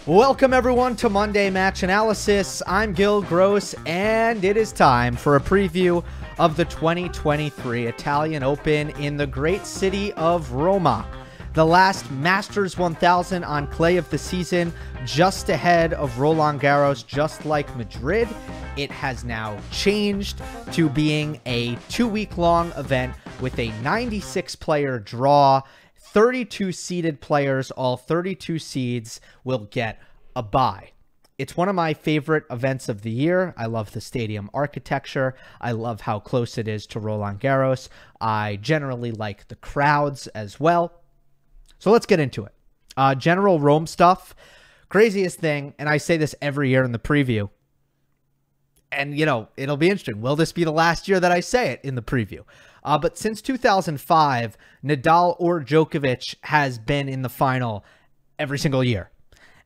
Welcome everyone to Monday Match Analysis. I'm Gill Gross, and it is time for a preview of the 2023 Italian Open in the great city of Roma. The last Masters 1000 on clay of the season, just ahead of Roland Garros, just like Madrid. It has now changed to being a 2-week-long event with a 96-player draw. 32 seeded players, all 32 seeds will get a bye. It's one of my favorite events of the year. I love the stadium architecture. I love how close it is to Roland Garros. I generally like the crowds as well. So let's get into it. General Rome stuff. Craziest thing, and I say this every year in the preview. And, you know, it'll be interesting. Will this be the last year that I say it in the preview? But since 2005, Nadal or Djokovic has been in the final every single year.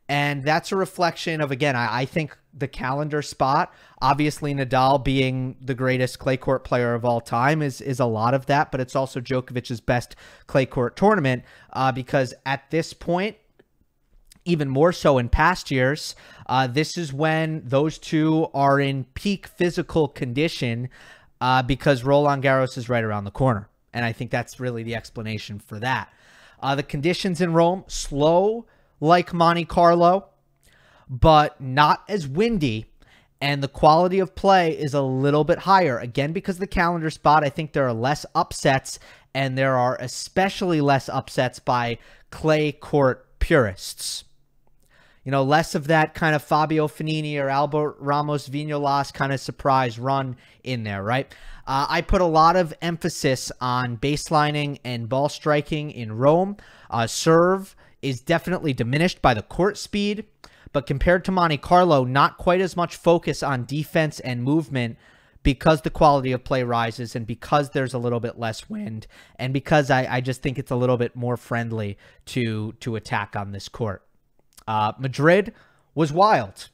And that's a reflection of, again, I think the calendar spot. Obviously, Nadal being the greatest clay court player of all time is a lot of that. But it's also Djokovic's best clay court tournament because at this point, even more so in past years, this is when those two are in peak physical condition because Roland Garros is right around the corner. And I think that's really the explanation for that. The conditions in Rome, slow like Monte Carlo, but not as windy. And the quality of play is a little bit higher. Again, because of the calendar spot, I think there are less upsets, and there are especially less upsets by clay court purists. You know, less of that kind of Fabio Fognini or Albert Ramos Vignolas kind of surprise run in there, right? I put a lot of emphasis on baselining and ball striking in Rome. Serve is definitely diminished by the court speed, but compared to Monte Carlo, not quite as much focus on defense and movement because the quality of play rises and because there's a little bit less wind and because I just think it's a little bit more friendly to attack on this court. Madrid was wild.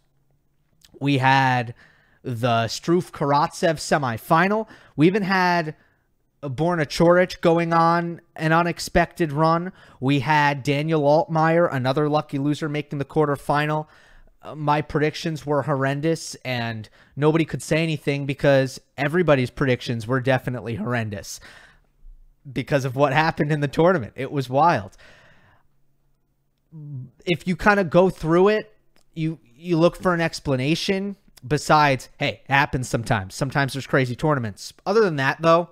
We had the Struff-Karatsev semifinal. We even had Borna Coric going on an unexpected run. We had Daniel Altmaier, another lucky loser, making the quarterfinal. My predictions were horrendous, and nobody could say anything because everybody's predictions were definitely horrendous because of what happened in the tournament. It was wild. If you kind of go through it, you look for an explanation besides, hey, it happens sometimes. Sometimes there's crazy tournaments. Other than that, though,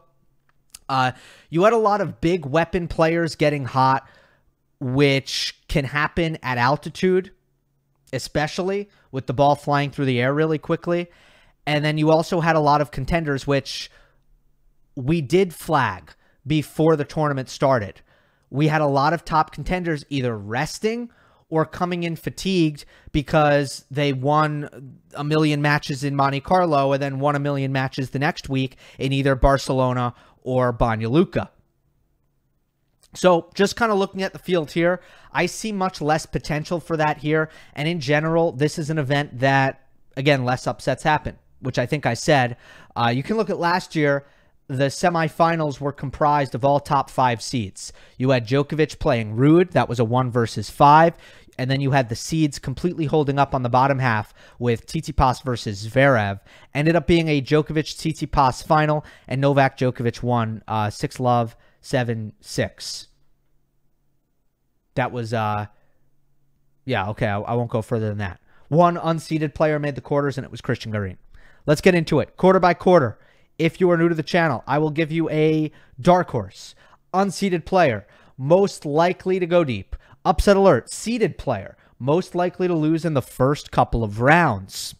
you had a lot of big weapon players getting hot, which can happen at altitude, especially with the ball flying through the air really quickly. And then you also had a lot of contenders, which we did flag before the tournament started. We had a lot of top contenders either resting or coming in fatigued because they won a million matches in Monte Carlo and then won a million matches the next week in either Barcelona or Banja Luka. So just kind of looking at the field here, I see much less potential for that here. And in general, this is an event that, again, less upsets happen, which I think I said. You can look at last year. The semifinals were comprised of all top 5 seeds. You had Djokovic playing Ruud. That was a 1 versus 5. And then you had the seeds completely holding up on the bottom half with Tsitsipas versus Zverev. Ended up being a Djokovic-Tsitsipas final, and Novak Djokovic won 6-love, 7-6. That was, yeah, okay, I won't go further than that. One unseeded player made the quarters, and it was Christian Garin. Let's get into it. Quarter by quarter. If you are new to the channel, I will give you a dark horse, unseeded player, most likely to go deep. Upset alert, seeded player, most likely to lose in the first couple of rounds.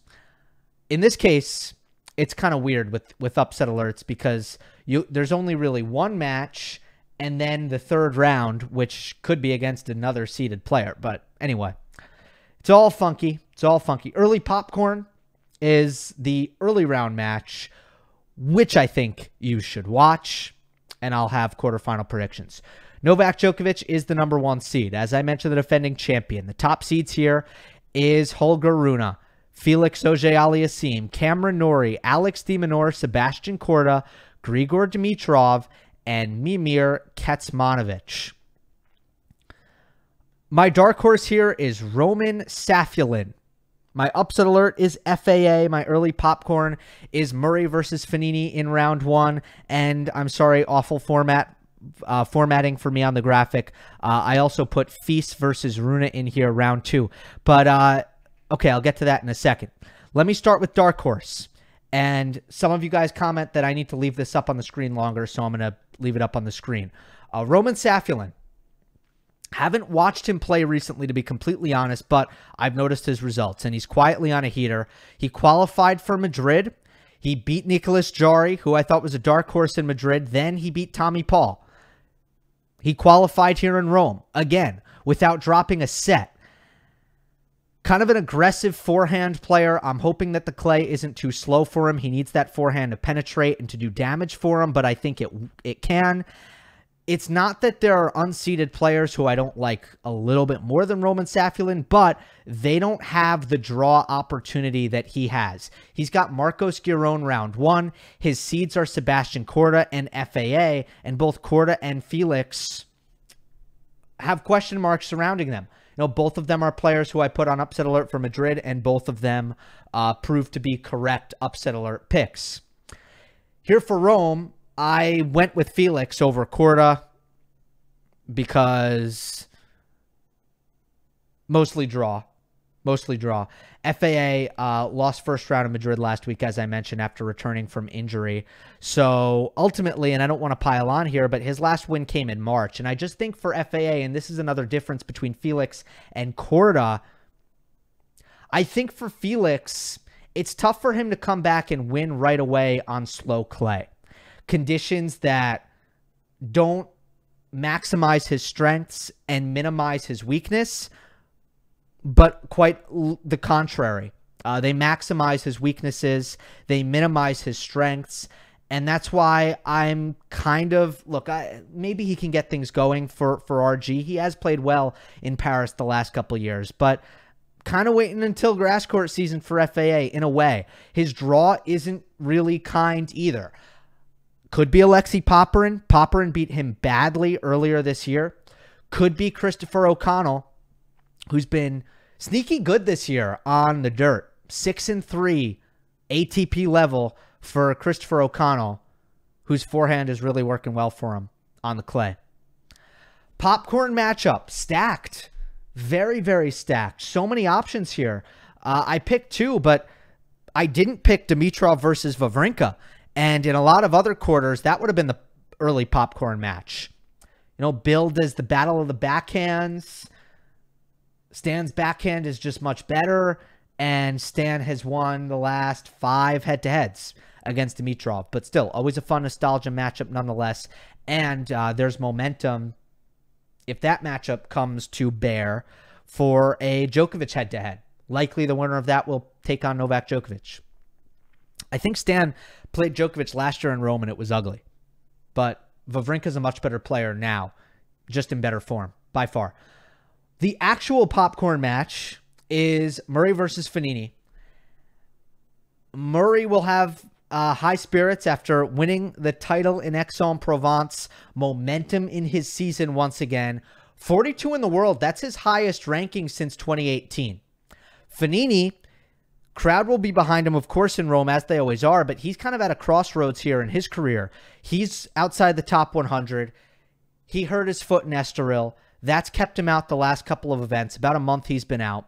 In this case, it's kind of weird with upset alerts because there's only really one match and then the third round, which could be against another seeded player. But anyway, it's all funky. It's all funky. Early popcorn is the early round match, which I think you should watch, and I'll have quarterfinal predictions. Novak Djokovic is the number 1 seed. As I mentioned, the defending champion. The top seeds here is Holger Rune, Felix Auger-Aliassime, Cameron Norrie, Alex de Minaur, Sebastian Korda, Grigor Dimitrov, and Mimir Kecmanovic. My dark horse here is Roman Safiullin. My upset alert is FAA. My early popcorn is Murray versus Fognini in round 1. And I'm sorry, awful formatting for me on the graphic. I also put Feast versus Rune in here, round 2. But, okay, I'll get to that in a second. Let me start with dark horse. And some of you guys comment that I need to leave this up on the screen longer, so I'm going to leave it up on the screen. Roman Safiullin. Haven't watched him play recently, to be completely honest, but I've noticed his results, and he's quietly on a heater. He qualified for Madrid. He beat Nicolas Jarry, who I thought was a dark horse in Madrid. Then he beat Tommy Paul. He qualified here in Rome, again, without dropping a set. Kind of an aggressive forehand player. I'm hoping that the clay isn't too slow for him. He needs that forehand to penetrate and to do damage for him, but I think it can. It's not that there are unseeded players who I don't like a little bit more than Roman Safiullin, but they don't have the draw opportunity that he has. He's got Marcos Giron round 1. His seeds are Sebastian Korda and FAA, and both Korda and Felix have question marks surrounding them. You know, both of them are players who I put on upset alert for Madrid, and both of them proved to be correct upset alert picks. Here for Rome, I went with Felix over Korda because mostly draw. FAA lost first round in Madrid last week, as I mentioned, after returning from injury. So ultimately, and I don't want to pile on here, but his last win came in March. And I just think for FAA, and this is another difference between Felix and Korda, I think for Felix, it's tough for him to come back and win right away on slow clay. Conditions that don't maximize his strengths and minimize his weakness, but quite the contrary. They maximize his weaknesses, they minimize his strengths, and that's why I'm kind of, look, maybe he can get things going for RG. He has played well in Paris the last couple years, but kind of waiting until grass court season for FAA in a way. His draw isn't really kind either. Could be Alexei Popyrin. Popyrin beat him badly earlier this year. Could be Christopher O'Connell, who's been sneaky good this year on the dirt. 6-3 ATP level for Christopher O'Connell, whose forehand is really working well for him on the clay. Popcorn matchup. Stacked. Very, very stacked. So many options here. I picked 2, but I didn't pick Dimitrov versus Wawrinka. And in a lot of other quarters, that would have been the early popcorn match. You know, billed as the battle of the backhands. Stan's backhand is just much better. And Stan has won the last 5 head-to-heads against Dimitrov. But still, always a fun nostalgia matchup nonetheless. And there's momentum if that matchup comes to bear for a Djokovic head-to-head. Likely the winner of that will take on Novak Djokovic. I think Stan played Djokovic last year in Rome and it was ugly. But Wawrinka's a much better player now, just in better form, by far. The actual popcorn match is Murray versus Fognini. Murray will have high spirits after winning the title in Aix-en-Provence. Momentum in his season once again. 42 in the world. That's his highest ranking since 2018. Fognini, crowd will be behind him, of course, in Rome, as they always are, but he's kind of at a crossroads here in his career. He's outside the top 100. He hurt his foot in Estoril. That's kept him out the last couple of events. About a month he's been out.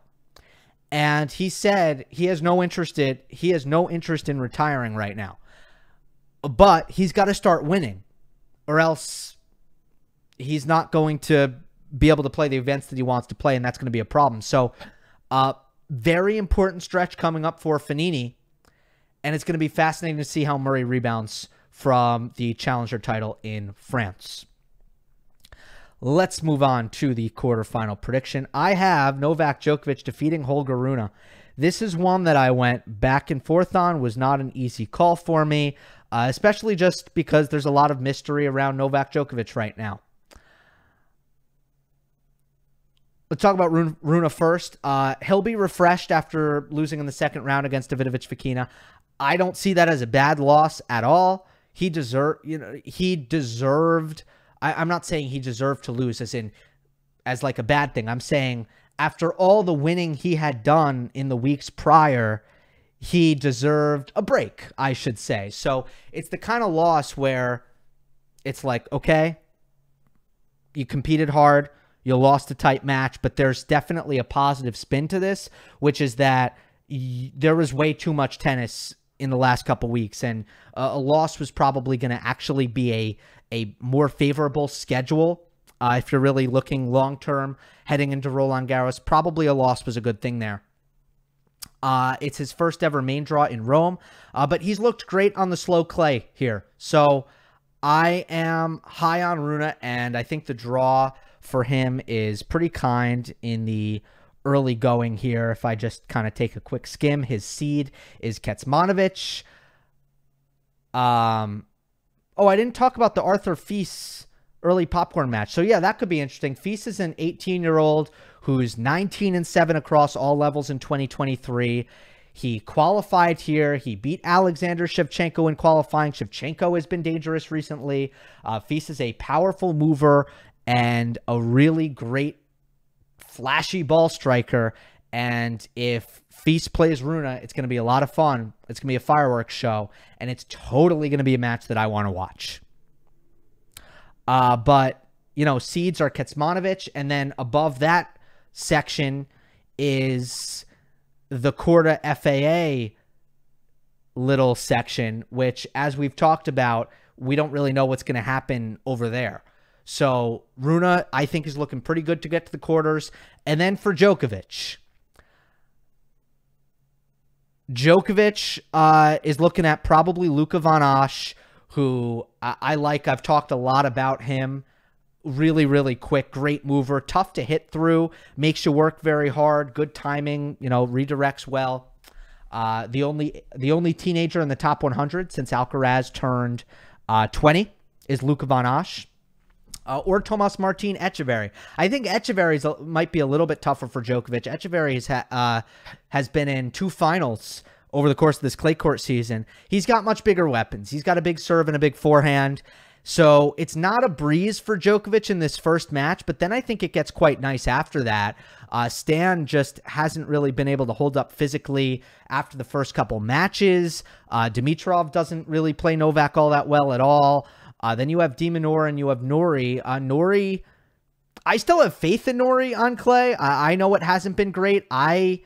And he said he has no interest in retiring right now. But he's got to start winning, or else he's not going to be able to play the events that he wants to play, and that's going to be a problem. So, very important stretch coming up for Fognini, and it's going to be fascinating to see how Murray rebounds from the challenger title in France. Let's move on to the quarterfinal prediction. I have Novak Djokovic defeating Holger Rune. This is one that I went back and forth on. Was not an easy call for me, especially just because there's a lot of mystery around Novak Djokovic right now. Let's talk about Rune first. He'll be refreshed after losing in the second round against Davidovich Fokina. I don't see that as a bad loss at all. He deserved, I'm not saying he deserved to lose, as in as like a bad thing. I'm saying after all the winning he had done in the weeks prior, he deserved a break, I should say. So it's the kind of loss where it's like, okay, you competed hard, you lost a tight match, but there's definitely a positive spin to this, which is that there was way too much tennis in the last couple weeks, and a loss was probably going to actually be a more favorable schedule. If you're really looking long-term heading into Roland Garros, probably a loss was a good thing there. It's his first ever main draw in Rome, but he's looked great on the slow clay here. So I am high on Rune, and I think the draw for him is pretty kind in the early going here. If I just kind of take a quick skim, his seed is Kecmanovic. Oh, I didn't talk about the Arthur Fils early popcorn match. So yeah, that could be interesting. Fils is an 18-year-old who's 19-7 across all levels in 2023. He qualified here. He beat Alexander Shevchenko in qualifying. Shevchenko has been dangerous recently. Fils is a powerful mover and a really great flashy ball striker. And if Fils plays Rune, it's going to be a lot of fun. It's going to be a fireworks show. And it's totally going to be a match that I want to watch. But, you know, seeds are Kecmanovic, and then above that section is the Quarter FAA little section, which, as we've talked about, we don't really know what's going to happen over there. So Rune, I think, is looking pretty good to get to the quarters. And then for Djokovic. Djokovic is looking at probably Luka Von Asch, who I like. I've talked a lot about him. Really, really quick, great mover, tough to hit through, makes you work very hard, good timing, you know, redirects well. The only teenager in the top 100 since Alcaraz turned 20 is Luka Von Asch. Or Tomas Martin Echeverry. I think Echeverry might be a little bit tougher for Djokovic. Echeverry has been in 2 finals over the course of this clay court season. He's got much bigger weapons. He's got a big serve and a big forehand. So it's not a breeze for Djokovic in this first match, but then I think it gets quite nice after that. Stan just hasn't really been able to hold up physically after the first couple matches. Dimitrov doesn't really play Novak all that well at all. Then you have De Minaur and you have Norrie. Norrie, I still have faith in Norrie on clay. I know it hasn't been great. I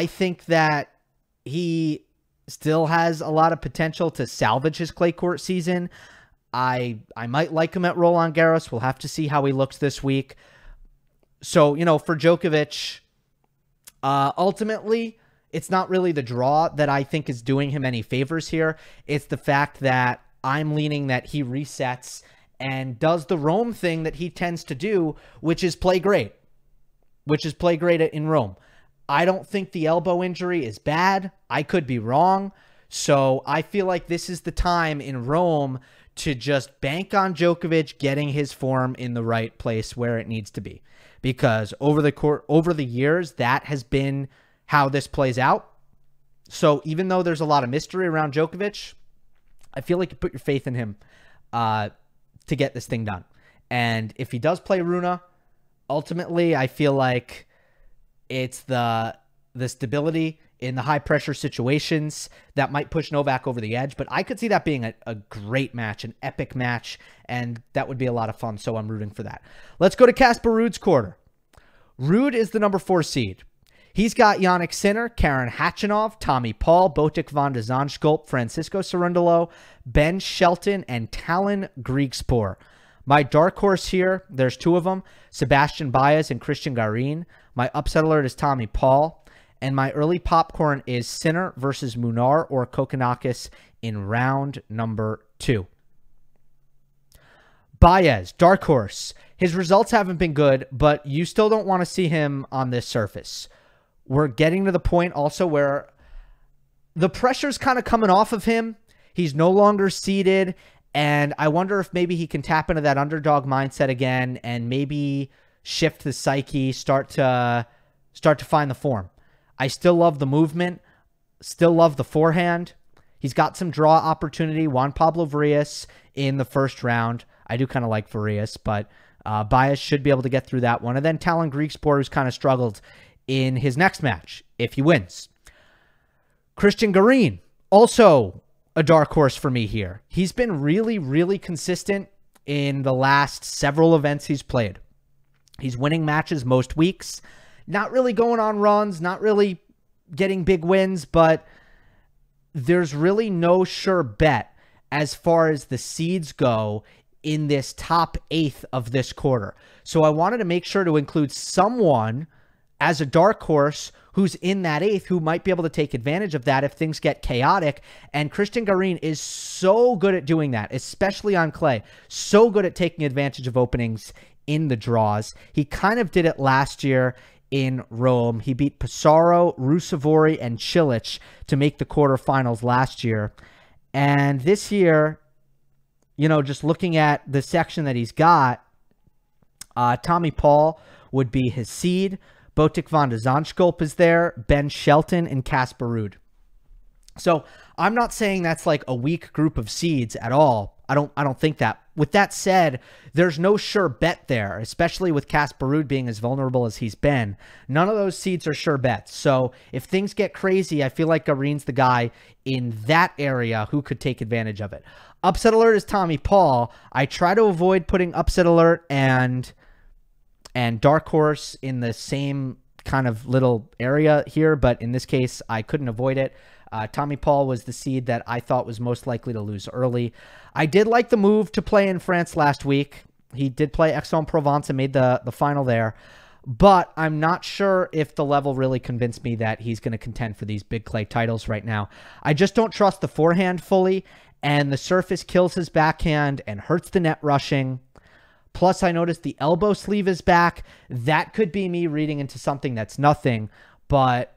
think that he still has a lot of potential to salvage his clay court season. I might like him at Roland Garros. We'll have to see how he looks this week. So, you know, for Djokovic, ultimately, it's not really the draw that I think is doing him any favors here. It's the fact that I'm leaning that he resets and does the Rome thing that he tends to do, which is play great. In Rome. I don't think the elbow injury is bad. I could be wrong. So I feel like this is the time in Rome to just bank on Djokovic getting his form in the right place where it needs to be. Because over the years, that has been how this plays out. So even though there's a lot of mystery around Djokovic, I feel like you put your faith in him to get this thing done. And if he does play Rune, ultimately, I feel like it's the stability in the high-pressure situations that might push Novak over the edge. But I could see that being a great match, an epic match, and that would be a lot of fun, so I'm rooting for that. Let's go to Casper Ruud's quarter. Ruud is the number 4 seed. He's got Jannik Sinner, Karen Khachanov, Tommy Paul, Botic van de Zandschulp, Francisco Cerundolo, Ben Shelton, and Talon Griegspoor. My dark horse here, there's 2 of them, Sebastian Baez and Christian Garin. My upset alert is Tommy Paul. And my early popcorn is Sinner versus Munar or Kokkinakis in round number 2. Baez, dark horse. His results haven't been good, but you still don't want to see him on this surface. We're getting to the point also where the pressure's kind of coming off of him. He's no longer seeded, and I wonder if maybe he can tap into that underdog mindset again and maybe shift the psyche, start to find the form. I still love the movement, still love the forehand. He's got some draw opportunity. Juan Pablo Varillas in the first round. I do kind of like Varillas, but Baez should be able to get through that one. And then Talon Griekspoor, who's kind of struggled in his next match, if he wins. Cristian Garin, also a dark horse for me here. He's been really, really consistent in the last several events he's played. He's winning matches most weeks, not really going on runs, not really getting big wins, but there's really no sure bet as far as the seeds go in this top 8th of this quarter. So I wanted to make sure to include someone as a dark horse who's in that 8th who might be able to take advantage of that if things get chaotic. And Cristian Garin is so good at doing that, especially on clay. So good at taking advantage of openings in the draws. He kind of did it last year in Rome. He beat Pissarro, Rusevori, and Cilic to make the quarterfinals last year. And this year, you know, just looking at the section that he's got, Tommy Paul would be his seed. Botic van de Zandschulp is there, Ben Shelton, and Casper Ruud. So I'm not saying that's like a weak group of seeds at all. I don't think that. With that said, there's no sure bet there, especially with Casper Ruud being as vulnerable as he's been. None of those seeds are sure bets. So if things get crazy, I feel like Garin's the guy in that area who could take advantage of it. Upset alert is Tommy Paul. I try to avoid putting upset alert and dark horse in the same kind of little area here, but in this case, I couldn't avoid it. Tommy Paul was the seed that I thought was most likely to lose early. I did like the move to play in France last week. He did play Aix-en-Provence and made the final there, but I'm not sure if the level really convinced me that he's going to contend for these big clay titles right now. I just don't trust the forehand fully, and the surface kills his backhand and hurts the net rushing. Plus, I noticed the elbow sleeve is back. That could be me reading into something that's nothing, but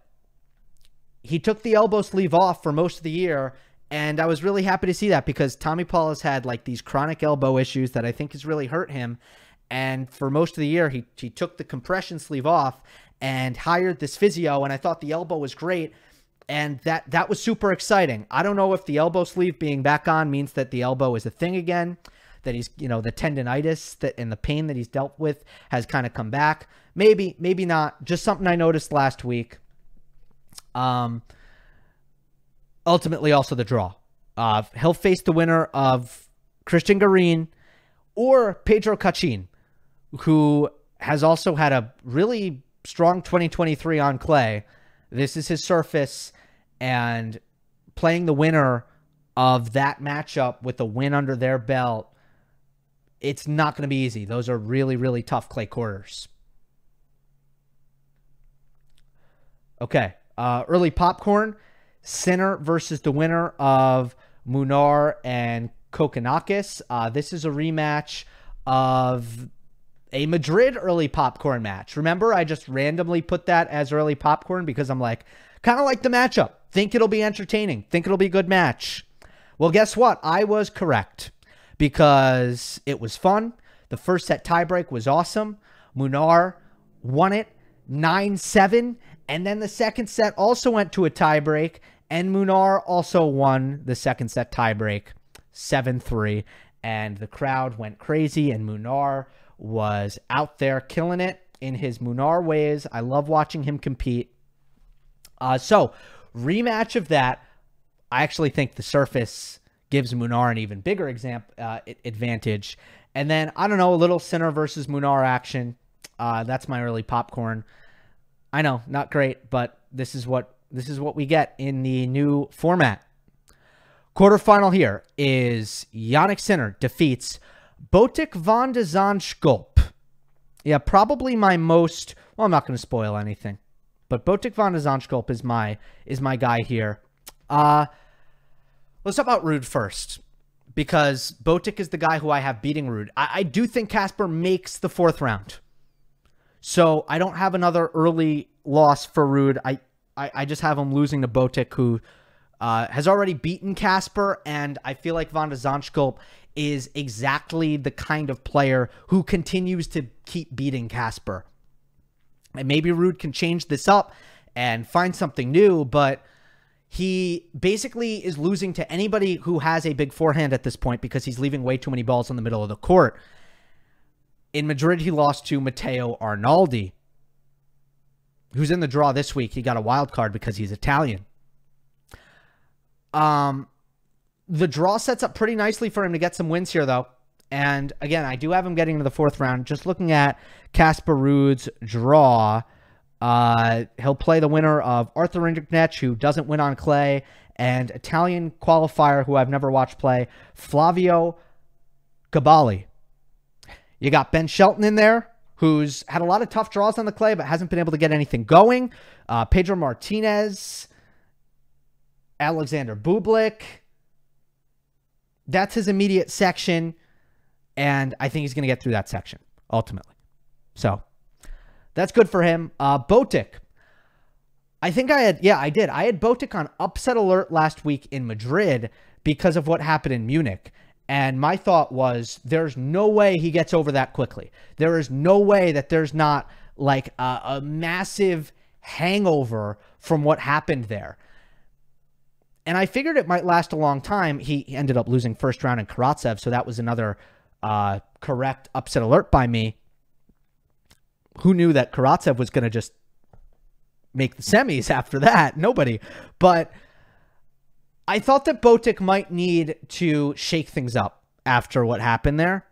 he took the elbow sleeve off for most of the year, and I was really happy to see that because Tommy Paul has had like these chronic elbow issues that I think has really hurt him. And for most of the year, he took the compression sleeve off and hired this physio, and I thought the elbow was great, and that was super exciting. I don't know if the elbow sleeve being back on means that the elbow is a thing again, that he's, you know, the tendonitis that and the pain that he's dealt with has kind of come back. Maybe, maybe not. Just something I noticed last week. Ultimately also the draw. He'll face the winner of Cristian Garin or Pedro Cachin, who has also had a really strong 2023 on clay. This is his surface, and playing the winner of that matchup with a win under their belt, it's not going to be easy. Those are really, really tough clay quarters. Okay. Early popcorn, Sinner versus the winner of Munar and Kokkinakis. This is a rematch of a Madrid early popcorn match. Remember, I just randomly put that as early popcorn because I'm like, kind of like the matchup. Think it'll be entertaining. Think it'll be a good match. Well, guess what? I was correct because it was fun. The first set tiebreak was awesome. Munar won it 9-7. And then the second set also went to a tiebreak, and Munar also won the second set tiebreak 7-3. And the crowd went crazy, and Munar was out there killing it in his Munar ways. I love watching him compete. So, rematch of that. I actually think the surface gives Munar an even bigger advantage. And then, I don't know, a little Sinner versus Munar action. That's my early popcorn. I know, not great, but this is what we get in the new format. Quarterfinal here is Jannik Sinner defeats Botic van de Zandschulp. Yeah, probably my most, well, I'm not going to spoil anything, but Botic van de Zandschulp is my guy here. Let's talk about Ruud first, because Botic is the guy who I have beating Ruud. I do think Casper makes the fourth round. So I don't have another early loss for Ruud. I just have him losing to Botic, who has already beaten Casper, and I feel like Van de Zandschulp is exactly the kind of player who continues to keep beating Casper. And maybe Ruud can change this up and find something new, but he basically is losing to anybody who has a big forehand at this point because he's leaving way too many balls in the middle of the court. In Madrid, he lost to Matteo Arnaldi, who's in the draw this week. He got a wild card because he's Italian. The draw sets up pretty nicely for him to get some wins here, though. And again, I do have him getting to the fourth round. Just looking at Casper Ruud's draw, he'll play the winner of Arthur Rinderknecht, who doesn't win on clay, and Italian qualifier, who I've never watched play, Flavio Gabali. You got Ben Shelton in there, who's had a lot of tough draws on the clay, but hasn't been able to get anything going. Pedro Martinez, Alexander Bublik. That's his immediate section, and I think he's going to get through that section, ultimately. So, that's good for him. Botic. I think I did. I had Botic on upset alert last week in Madrid because of what happened in Munich. And my thought was, there's no way he gets over that quickly. There is no way that there's not like a massive hangover from what happened there. And I figured it might last a long time. He ended up losing first round in Karatsev, so that was another correct upset alert by me. Who knew that Karatsev was going to just make the semis after that? Nobody. But I thought that Botic might need to shake things up after what happened there,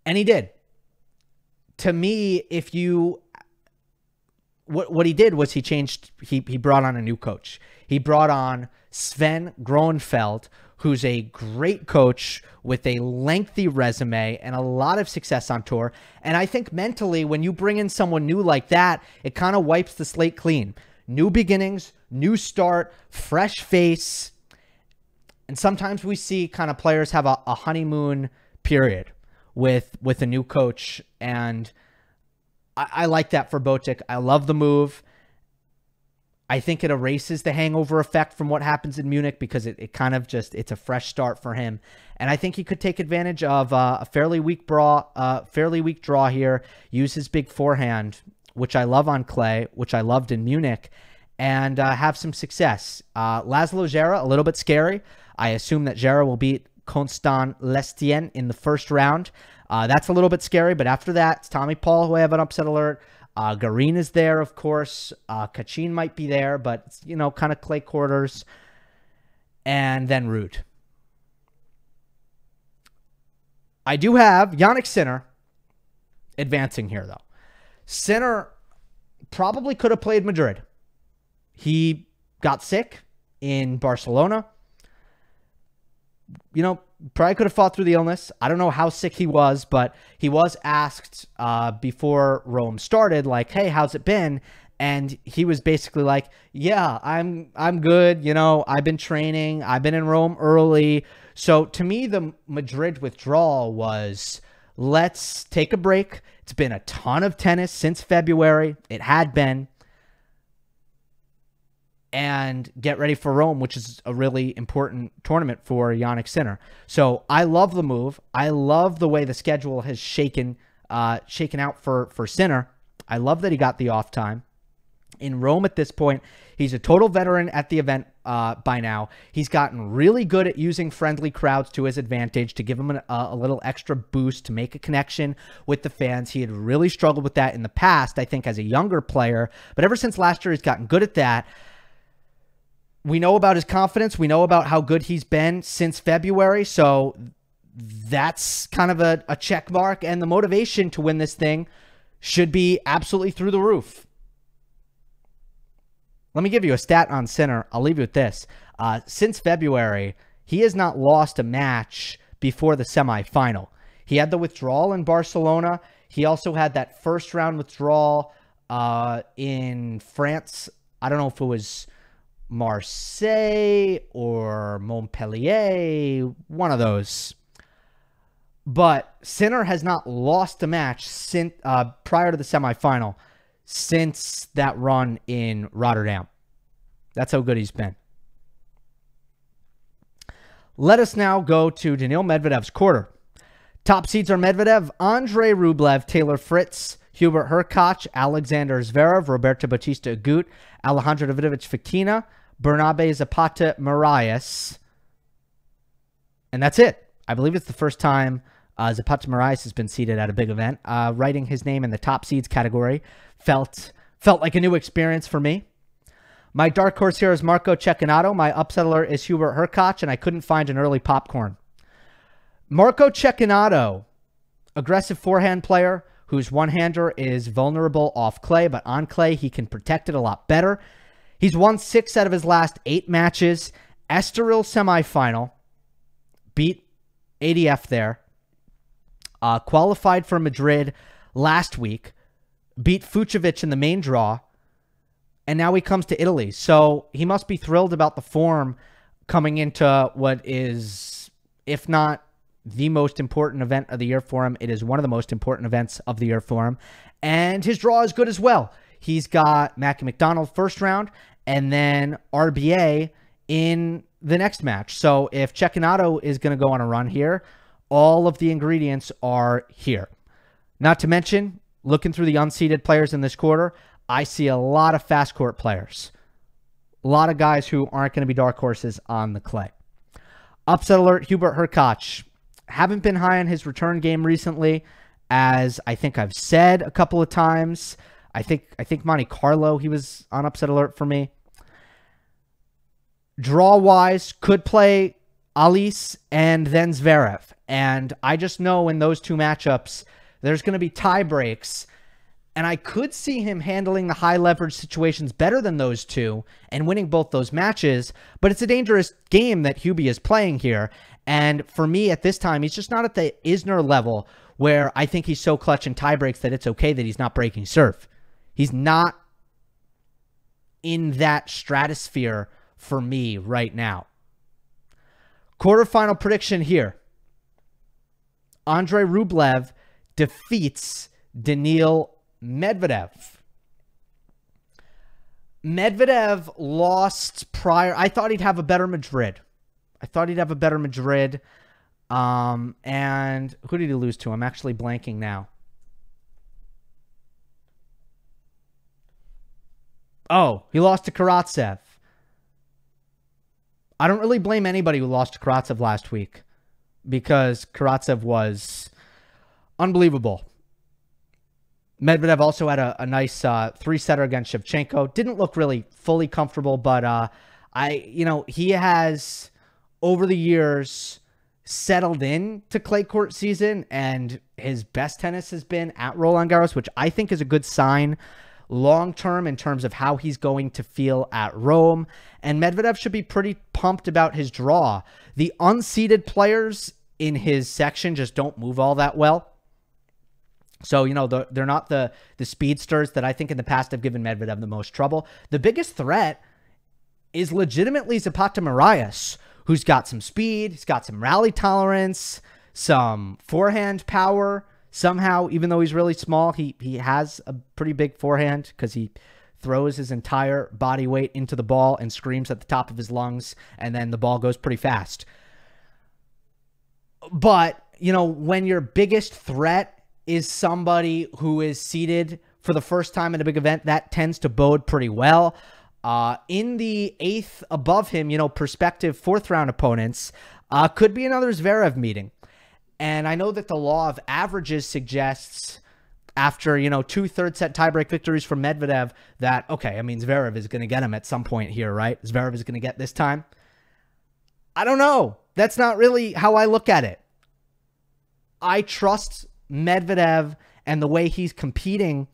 and he did. To me, if you... What he did was he brought on a new coach. He brought on Sven Groenfeld, who's a great coach with a lengthy resume and a lot of success on tour. And I think mentally, when you bring in someone new like that, it kind of wipes the slate clean. New beginnings, new start, fresh face. And sometimes we see kind of players have a honeymoon period with a new coach. And I like that for Botic. I love the move. I think it erases the hangover effect from what happens in Munich because it kind of just, it's a fresh start for him. And I think he could take advantage of a fairly weak draw here, use his big forehand, which I love on clay, which I loved in Munich, and have some success. Laszlo Djere, a little bit scary. I assume that Djere will beat Constant Lestienne in the first round. That's a little bit scary, but after that, it's Tommy Paul, who I have an upset alert. Garin is there, of course. Kachin might be there, but, it's, you know, kind of clay quarters. And then Ruud. I do have Jannik Sinner advancing here, though. Sinner probably could have played Madrid. He got sick in Barcelona. You know, probably could have fought through the illness. I don't know how sick he was, but he was asked before Rome started, like, hey, how's it been? And he was basically like, yeah, I'm good. You know, I've been training. I've been in Rome early. So to me, the Madrid withdrawal was, let's take a break. It's been a ton of tennis since February. It had been. And get ready for Rome, which is a really important tournament for Jannik Sinner. So I love the move. I love the way the schedule has shaken out for Sinner. I love that he got the off time. In Rome at this point, he's a total veteran at the event by now. He's gotten really good at using friendly crowds to his advantage to give him a little extra boost to make a connection with the fans. He had really struggled with that in the past, I think, as a younger player. But ever since last year, he's gotten good at that. We know about his confidence. We know about how good he's been since February. So that's kind of a check mark. And the motivation to win this thing should be absolutely through the roof. Let me give you a stat on Sinner. I'll leave you with this. Since February, he has not lost a match before the semifinal. He had the withdrawal in Barcelona. He also had that first round withdrawal in France. I don't know if it was Marseille or Montpellier, one of those. But Sinner has not lost a match since prior to the semifinal since that run in Rotterdam. That's how good he's been. Let us now go to Daniil Medvedev's quarter. Top seeds are Medvedev, Andrey Rublev, Taylor Fritz, Hubert Hurkacz, Alexander Zverev, Roberto Bautista Agut, Alejandro Davidovich Fokina, Bernabe Zapata Marias. And that's it. I believe it's the first time Zapata Miralles has been seeded at a big event. Writing his name in the top seeds category felt like a new experience for me. My dark horse here is Marco Cecchinato. My upset alert is Hubert Hurkacz, and I couldn't find an early popcorn. Marco Cecchinato, aggressive forehand player whose one-hander is vulnerable off clay, but on clay he can protect it a lot better. He's won 6 out of his last 8 matches. Estoril semifinal, beat ADF there. Qualified for Madrid last week, beat Fucsovics in the main draw, and now he comes to Italy. So he must be thrilled about the form coming into what is, if not the most important event of the year for him, it is one of the most important events of the year for him. And his draw is good as well. He's got Mackie McDonald first round, and then RBA in the next match. So if Cecchinato is going to go on a run here, all of the ingredients are here. Not to mention, looking through the unseeded players in this quarter, I see a lot of fast court players. A lot of guys who aren't going to be dark horses on the clay. Upset alert, Hubert Hurkacz. Haven't been high on his return game recently, as I think I've said a couple of times. I think Monte Carlo, he was on upset alert for me. Draw-wise, could play Alice and then Zverev. And I just know in those two matchups, there's going to be tie breaks. And I could see him handling the high leverage situations better than those two and winning both those matches. But it's a dangerous game that Hubie is playing here. And for me at this time, he's just not at the Isner level where I think he's so clutch in tie breaks that it's okay that he's not breaking serve. He's not in that stratosphere for me right now. Quarterfinal prediction here. Andrey Rublev defeats Daniil Medvedev. Medvedev lost prior. I thought he'd have a better Madrid. And who did he lose to? I'm actually blanking now. Oh, he lost to Karatsev. I don't really blame anybody who lost to Karatsev last week because Karatsev was unbelievable. Medvedev also had a nice 3-setter against Shevchenko. Didn't look really fully comfortable, but he has over the years settled in to clay court season, and his best tennis has been at Roland Garros, which I think is a good sign long-term in terms of how he's going to feel at Rome. And Medvedev should be pretty pumped about his draw. The unseeded players in his section just don't move all that well. So, they're not the speedsters that I think in the past have given Medvedev the most trouble. The biggest threat is legitimately Zapata Miralles, who's got some speed, he's got some rally tolerance, some forehand power. Somehow, even though he's really small, he has a pretty big forehand because he throws his entire body weight into the ball and screams at the top of his lungs, and then the ball goes pretty fast. But, when your biggest threat is somebody who is seeded for the first time at a big event, that tends to bode pretty well. In the 8th above him, prospective 4th-round opponents, could be another Zverev meeting. And I know that the law of averages suggests after, 2 third-set tiebreak victories from Medvedev that, okay, Zverev is going to get him at some point here, right? Zverev is going to get this time. I don't know. That's not really how I look at it. I trust Medvedev and the way he's competing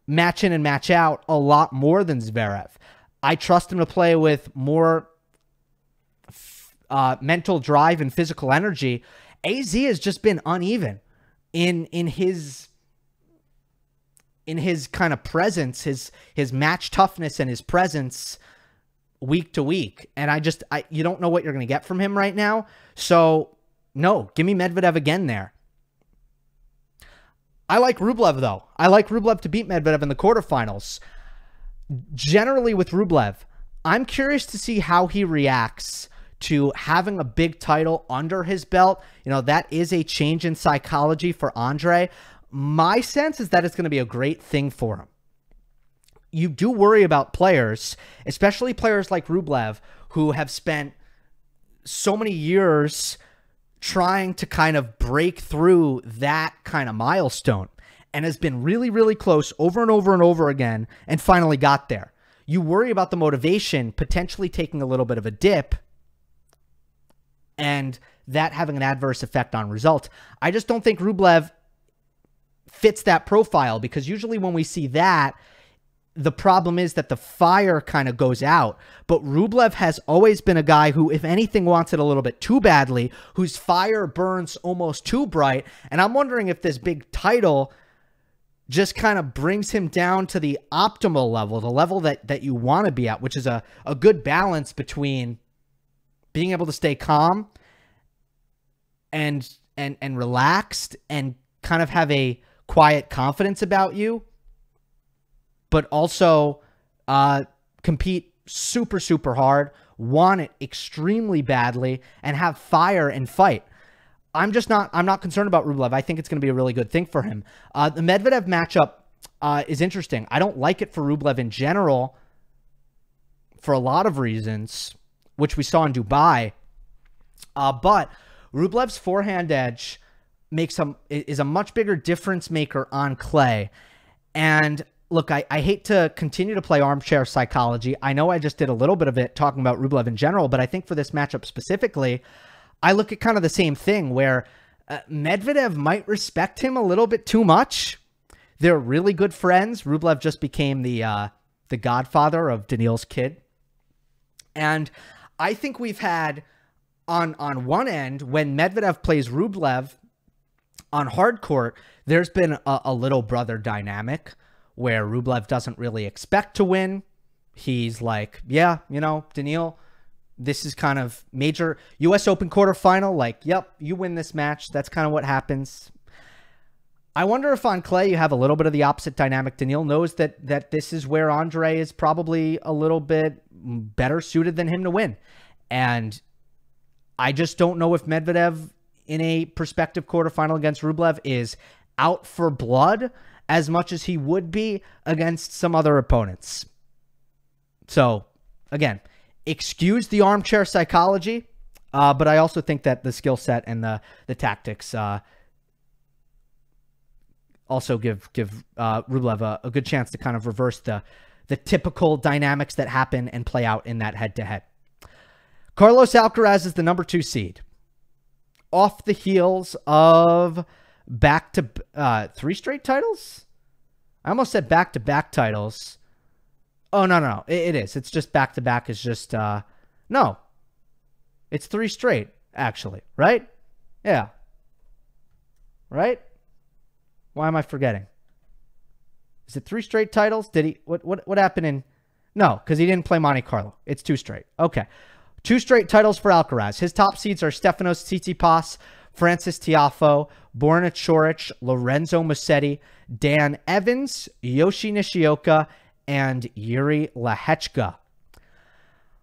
match in and match out a lot more than Zverev. I trust him to play with more mental drive and physical energy. AZ has just been uneven in his kind of presence, his match toughness and his presence week to week. And you don't know what you're going to get from him right now. So no, give me Medvedev again there. I like Rublev though. I like Rublev to beat Medvedev in the quarterfinals. Generally with Rublev, I'm curious to see how he reacts to having a big title under his belt. That is a change in psychology for Andrey. My sense is that it's going to be a great thing for him. You do worry about players, especially players like Rublev, who have spent so many years trying to kind of break through that kind of milestone and has been really, really close over and over and over again and finally got there. You worry about the motivation potentially taking a little bit of a dip and that having an adverse effect on results. I just don't think Rublev fits that profile, because usually when we see that, the problem is that the fire kind of goes out. But Rublev has always been a guy who, if anything, wants it a little bit too badly, whose fire burns almost too bright. And I'm wondering if this big title just kind of brings him down to the optimal level, the level that you want to be at, which is a good balance between being able to stay calm and relaxed and kind of have a quiet confidence about you, but also compete super, super hard, want it extremely badly, and have fire and fight. I'm not concerned about Rublev. I think it's going to be a really good thing for him. The Medvedev matchup is interesting. I don't like it for Rublev in general for a lot of reasons, which we saw in Dubai. But Rublev's forehand edge is a much bigger difference maker on clay. And look, I hate to continue to play armchair psychology. I know I just did a little bit of it talking about Rublev in general, but I think for this matchup specifically, I look at kind of the same thing where Medvedev might respect him a little bit too much. They're really good friends. Rublev just became the godfather of Daniil's kid. And I think we've had on one end, when Medvedev plays Rublev on hard court, there's been a little brother dynamic where Rublev doesn't really expect to win. He's like, yeah, you know, Daniil, this is kind of major US Open quarterfinal. Like, yep, you win this match. That's kind of what happens. I wonder if on clay you have a little bit of the opposite dynamic. Daniil knows that this is where Andrey is probably a little bit better suited than him to win. And I just don't know if Medvedev in a prospective quarterfinal against Rublev is out for blood as much as he would be against some other opponents. So, again, excuse the armchair psychology, but I also think that the skill set and the tactics also give Rublev a good chance to kind of reverse the typical dynamics that happen and play out in that head-to-head. Carlos Alcaraz is the number 2 seed. Off the heels of three straight titles? I almost said back-to-back titles. Oh, no. It is. It's just back-to-back is just, no. It's 3 straight, actually, right? Yeah. Right? Why am I forgetting? Is it 3 straight titles? Did he, what happened in, no, because he didn't play Monte Carlo. It's 2 straight. Okay. 2 straight titles for Alcaraz. His top seeds are Stefanos Tsitsipas, Francis Tiafoe, Borna Coric, Lorenzo Musetti, Dan Evans, Yoshi Nishioka, and Yuri Lehechka.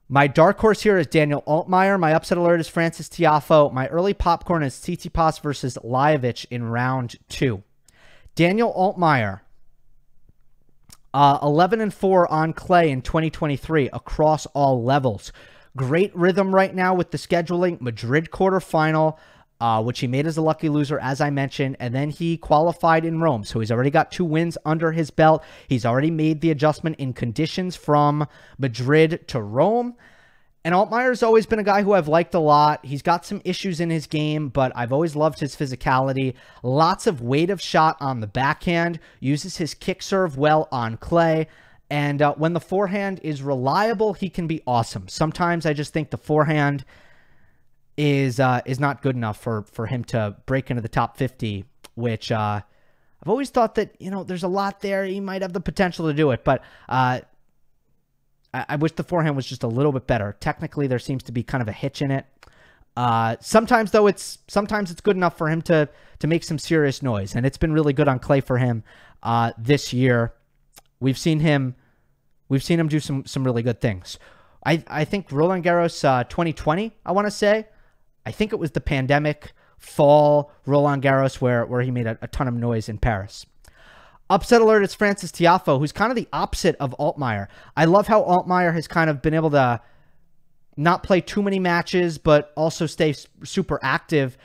My dark horse here is Daniel Altmaier. My upset alert is Francis Tiafoe. My early popcorn is Tsitsipas versus Lajovic in round 2. Daniel Altmaier, 11-4 on clay in 2023 across all levels. Great rhythm right now with the scheduling. Madrid quarterfinal, which he made as a lucky loser, as I mentioned, and then he qualified in Rome. So he's already got 2 wins under his belt. He's already made the adjustment in conditions from Madrid to Rome. And Altmaier's always been a guy who I've liked a lot. He's got some issues in his game, but I've always loved his physicality. Lots of weight of shot on the backhand. Uses his kick serve well on clay. And when the forehand is reliable, he can be awesome. Sometimes I just think the forehand is not good enough for him to break into the top 50, which I've always thought that, you know, there's a lot there. He might have the potential to do it, but I wish the forehand was just a little bit better. Technically, there seems to be kind of a hitch in it. Sometimes it's good enough for him to make some serious noise, and it's been really good on clay for him this year. We've seen him do some really good things. I think Roland Garros 2020, I want to say, I think it was the pandemic fall Roland Garros where he made a ton of noise in Paris. Upset alert is Francis Tiafoe, who's kind of the opposite of Altmaier. I love how Altmaier has kind of been able to not play too many matches, but also stay super active.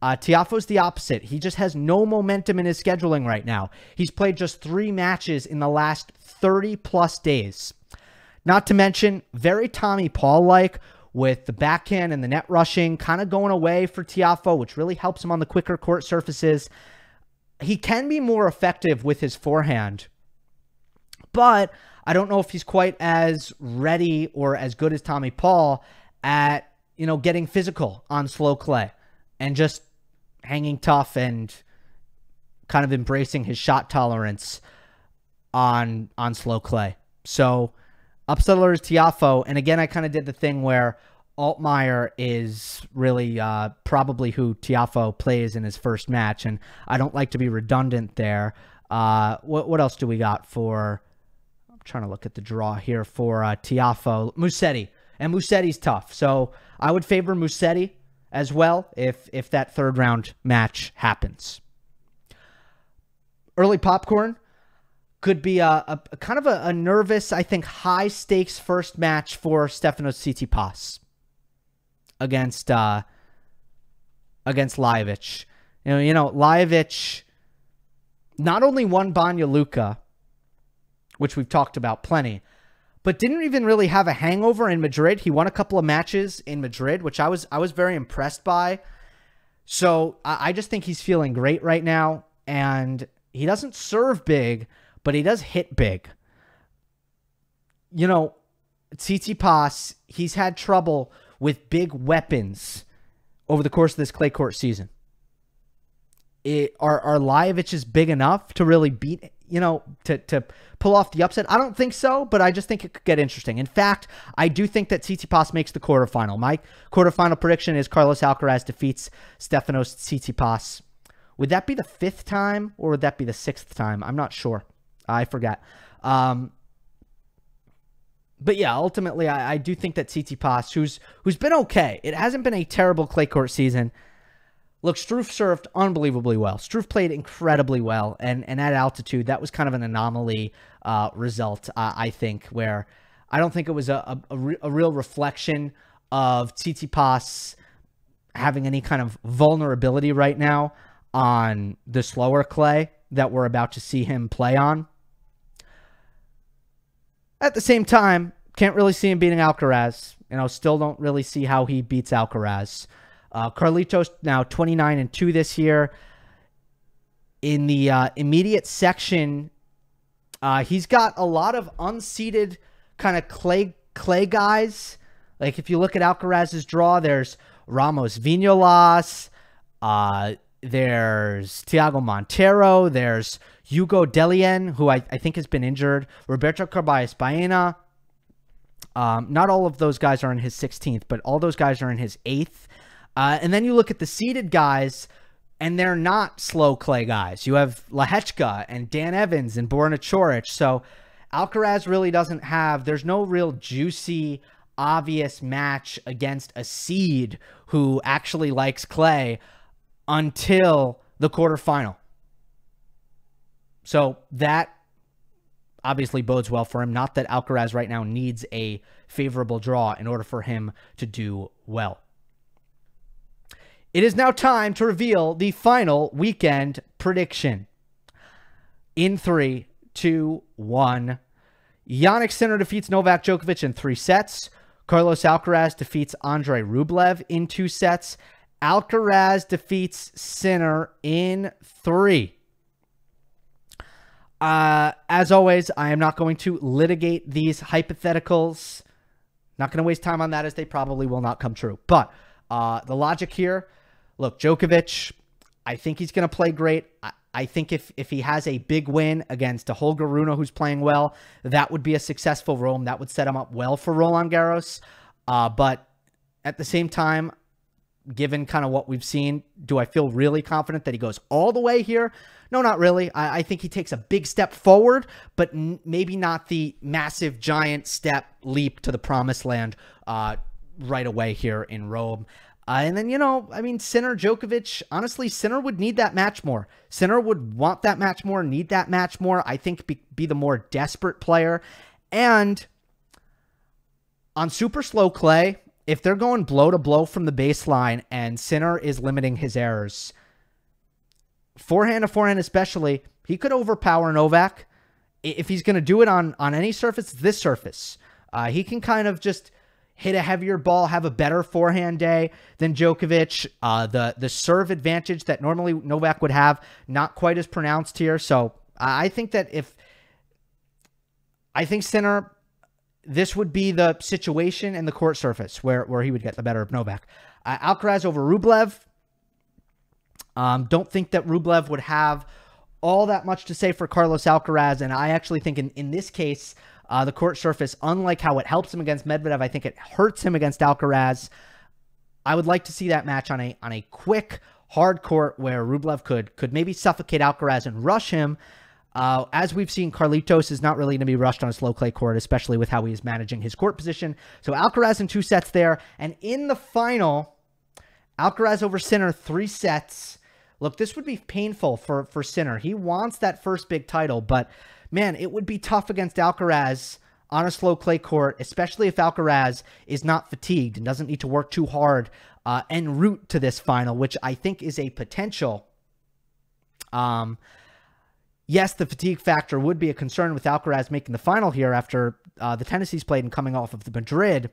Tiafoe's the opposite. He just has no momentum in his scheduling right now. He's played just 3 matches in the last 30-plus days. Not to mention, very Tommy Paul-like, with the backhand and the net rushing kind of going away for Tiafoe, which really helps him on the quicker court surfaces. He can be more effective with his forehand, but I don't know if he's quite as ready or as good as Tommy Paul at, getting physical on slow clay and just hanging tough and kind of embracing his shot tolerance on slow clay. So upsetter is Tiafoe. And again, I kind of did the thing where Altmaier is really probably who Tiafoe plays in his first match. And I don't like to be redundant there. What else do we got for... I'm trying to look at the draw here for Tiafoe. Musetti. And Musetti's tough. So I would favor Musetti as well if that third round match happens. Early popcorn could be a kind of a nervous, I think, high-stakes first match for Stefanos Tsitsipas against Lajovic. Lajovic not only won Banja Luka, which we've talked about plenty, but didn't even really have a hangover in Madrid. He won a couple of matches in Madrid, which I was very impressed by. So I just think he's feeling great right now, and he doesn't serve big, but he does hit big. Tsitsipas, he's had trouble with big weapons over the course of this clay court season. Are Lajovic's big enough to really beat, to pull off the upset? I don't think so, but I just think it could get interesting. In fact, I do think that Tsitsipas makes the quarterfinal. My quarterfinal prediction is Carlos Alcaraz defeats Stefanos Tsitsipas. Would that be the 5th time, or would that be the 6th time? I'm not sure. I forget. But yeah, ultimately, I do think that Tsitsipas, who's been okay. It hasn't been a terrible clay court season. Look, Struff served unbelievably well. Struff played incredibly well, and at altitude, that was kind of an anomaly result, I think, where I don't think it was a real reflection of Tsitsipas having any kind of vulnerability right now on the slower clay that we're about to see him play on. At the same time, can't really see him beating Alcaraz. Still don't really see how he beats Alcaraz. Carlitos now 29-2 this year. In the immediate section, he's got a lot of unseeded kind of clay guys. Like if you look at Alcaraz's draw, there's Ramos Vinolas, there's Thiago Monteiro, there's Hugo Delien, who I think has been injured, Roberto Carballes Baena. Not all of those guys are in his 16th, but all those guys are in his 8th. And then you look at the seeded guys, and they're not slow clay guys. You have Lehechka and Dan Evans and Borna Coric. So Alcaraz really doesn't have, there's no real juicy, obvious match against a seed who actually likes clay until the quarterfinal. So that obviously bodes well for him. Not that Alcaraz right now needs a favorable draw in order for him to do well. It is now time to reveal the final weekend prediction. In 3, 2, 1. Jannik Sinner defeats Novak Djokovic in 3 sets. Carlos Alcaraz defeats Andrey Rublev in 2 sets. Alcaraz defeats Sinner in 3. As always, I am not going to litigate these hypotheticals. Not going to waste time on that, as they probably will not come true. But the logic here, look, Djokovic, I think he's going to play great. I think if he has a big win against a Holger Rune who's playing well, that would be a successful Rome. That would set him up well for Roland Garros. But at the same time, given kind of what we've seen, do I feel really confident that he goes all the way here? No, not really. I think he takes a big step forward, but maybe not the massive, giant leap to the promised land right away here in Rome. And then, Sinner, Djokovic, honestly, Sinner would need that match more. Sinner would want that match more, need that match more. I think be the more desperate player. And on super slow clay, if they're going blow to blow from the baseline and Sinner is limiting his errors, forehand to forehand especially, he could overpower Novak. If he's going to do it on any surface, this surface. He can kind of just hit a heavier ball, have a better forehand day than Djokovic. The serve advantage that normally Novak would have, not quite as pronounced here. So I think that I think Sinner, this would be the situation and the court surface where he would get the better of Novak. Alcaraz over Rublev. Don't think that Rublev would have all that much to say for Carlos Alcaraz, and I actually think in this case, the court surface, unlike how it helps him against Medvedev, I think it hurts him against Alcaraz. I would like to see that match on a quick, hard court where Rublev could maybe suffocate Alcaraz and rush him. As we've seen, Carlitos is not really going to be rushed on a slow clay court, especially with how he's managing his court position. So Alcaraz in 2 sets there. And in the final, Alcaraz over Sinner, 3 sets. Look, this would be painful for Sinner. He wants that first big title, but man, it would be tough against Alcaraz on a slow clay court, especially if Alcaraz is not fatigued and doesn't need to work too hard en route to this final, which I think is a potential. Yes, the fatigue factor would be a concern with Alcaraz making the final here after the tennis he's played and coming off of the Madrid.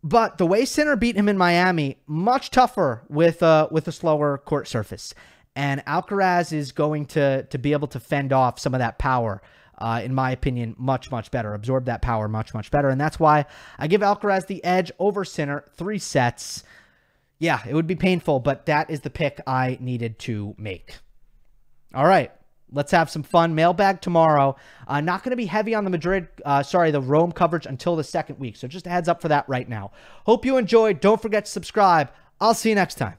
But the way Sinner beat him in Miami, much tougher with a slower court surface. And Alcaraz is going to be able to fend off some of that power, in my opinion, much, much better. Absorb that power much, much better. And that's why I give Alcaraz the edge over Sinner, 3 sets. Yeah, it would be painful, but that is the pick I needed to make. All right. Let's have some fun. Mailbag tomorrow. Not going to be heavy on the the Rome coverage until the 2nd week. So just a heads up for that right now. Hope you enjoyed. Don't forget to subscribe. I'll see you next time.